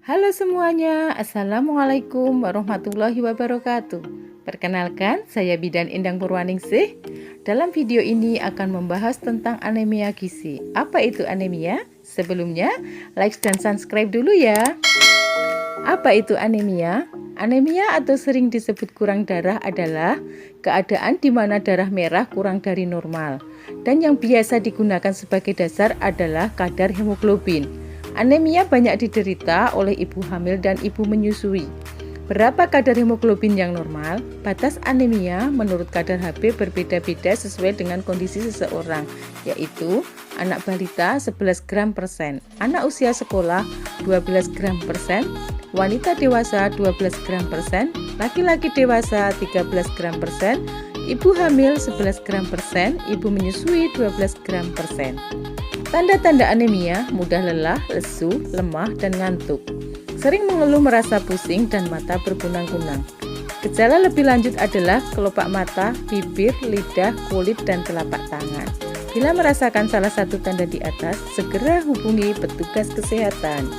Halo semuanya, Assalamualaikum warahmatullahi wabarakatuh. Perkenalkan, saya Bidan Endang Purwaningsih. Dalam video ini akan membahas tentang anemia gizi. Apa itu anemia? Sebelumnya, like dan subscribe dulu ya. Apa itu anemia? Anemia atau sering disebut kurang darah adalah keadaan di mana darah merah kurang dari normal. Dan yang biasa digunakan sebagai dasar adalah kadar hemoglobin. Anemia banyak diderita oleh ibu hamil dan ibu menyusui. Berapa kadar hemoglobin yang normal? Batas anemia menurut kadar HB berbeda-beda sesuai dengan kondisi seseorang, yaitu anak balita 11 gram per sen, anak usia sekolah 12 gram per sen, wanita dewasa 12 gram per sen, laki-laki dewasa 13 gram per sen, ibu hamil 11 gram per sen, ibu menyusui 12 gram per sen. Tanda-tanda anemia: mudah lelah, lesu, lemah, dan ngantuk. Sering mengeluh merasa pusing dan mata berkunang-kunang. Gejala lebih lanjut adalah kelopak mata, bibir, lidah, kulit, dan telapak tangan. Bila merasakan salah satu tanda di atas, segera hubungi petugas kesehatan.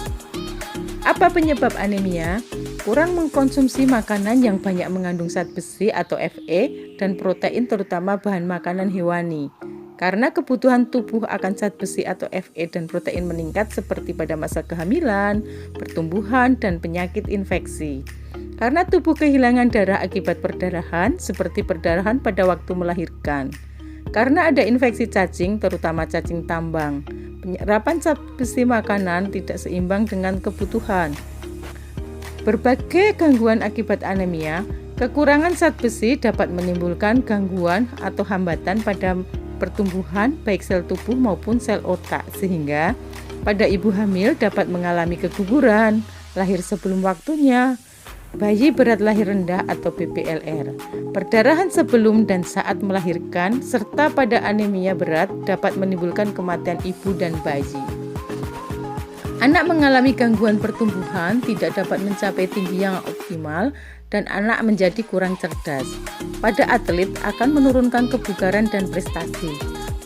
Apa penyebab anemia? Kurang mengkonsumsi makanan yang banyak mengandung zat besi atau Fe dan protein, terutama bahan makanan hewani. Karena kebutuhan tubuh akan zat besi atau Fe dan protein meningkat seperti pada masa kehamilan, pertumbuhan, dan penyakit infeksi. Karena tubuh kehilangan darah akibat perdarahan, seperti perdarahan pada waktu melahirkan. Karena ada infeksi cacing, terutama cacing tambang. Penyerapan zat besi makanan tidak seimbang dengan kebutuhan. Berbagai gangguan akibat anemia. Kekurangan zat besi dapat menimbulkan gangguan atau hambatan pada pertumbuhan baik sel tubuh maupun sel otak, sehingga pada ibu hamil dapat mengalami keguguran, lahir sebelum waktunya, bayi berat lahir rendah atau BPLR, perdarahan sebelum dan saat melahirkan, serta pada anemia berat dapat menimbulkan kematian ibu dan bayi. Anak mengalami gangguan pertumbuhan, tidak dapat mencapai tinggi yang optimal, dan anak menjadi kurang cerdas. Pada atlet akan menurunkan kebugaran dan prestasi.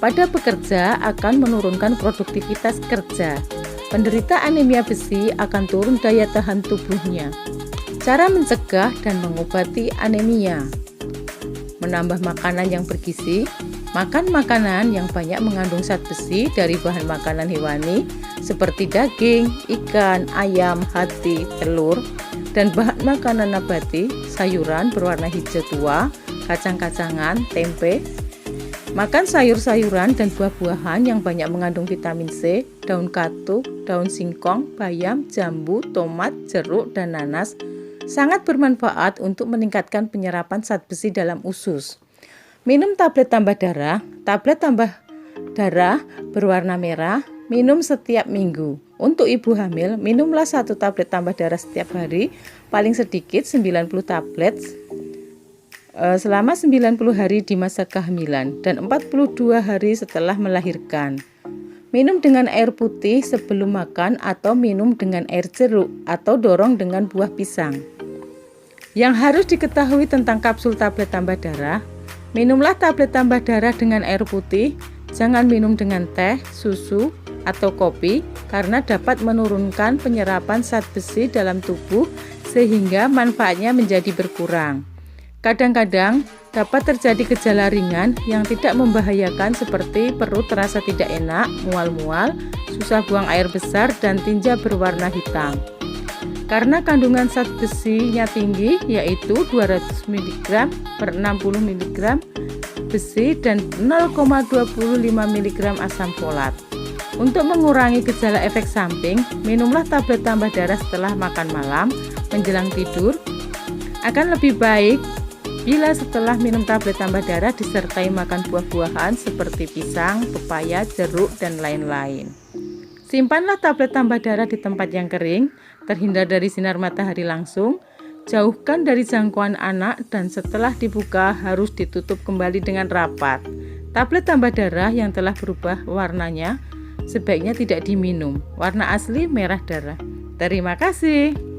Pada pekerja akan menurunkan produktivitas kerja. Penderita anemia besi akan turun daya tahan tubuhnya. Cara mencegah dan mengobati anemia: menambah makanan yang bergizi, makan makanan yang banyak mengandung zat besi dari bahan makanan hewani seperti daging, ikan, ayam, hati, telur, dan bahan makanan nabati, sayuran berwarna hijau tua, kacang-kacangan, tempe. Makan sayur-sayuran dan buah-buahan yang banyak mengandung vitamin C, daun katuk, daun singkong, bayam, jambu, tomat, jeruk, dan nanas sangat bermanfaat untuk meningkatkan penyerapan zat besi dalam usus. Minum tablet tambah darah. Tablet tambah darah berwarna merah, minum setiap minggu. Untuk ibu hamil, minumlah 1 tablet tambah darah setiap hari, paling sedikit 90 tablet selama 90 hari di masa kehamilan dan 42 hari setelah melahirkan. Minum dengan air putih sebelum makan atau minum dengan air jeruk atau dorong dengan buah pisang. Yang harus diketahui tentang kapsul tablet tambah darah: minumlah tablet tambah darah dengan air putih, jangan minum dengan teh, susu, atau kopi karena dapat menurunkan penyerapan zat besi dalam tubuh sehingga manfaatnya menjadi berkurang. Kadang-kadang dapat terjadi gejala ringan yang tidak membahayakan seperti perut terasa tidak enak, mual-mual, susah buang air besar, dan tinja berwarna hitam. Karena kandungan zat besinya tinggi, yaitu 200 mg per 60 mg besi dan 0,25 mg asam folat. Untuk mengurangi gejala efek samping, minumlah tablet tambah darah setelah makan malam menjelang tidur. Akan lebih baik bila setelah minum tablet tambah darah disertai makan buah-buahan seperti pisang, pepaya, jeruk, dan lain-lain. Simpanlah tablet tambah darah di tempat yang kering, terhindar dari sinar matahari langsung, jauhkan dari jangkauan anak, dan setelah dibuka harus ditutup kembali dengan rapat. Tablet tambah darah yang telah berubah warnanya sebaiknya tidak diminum. Warna asli merah darah. Terima kasih.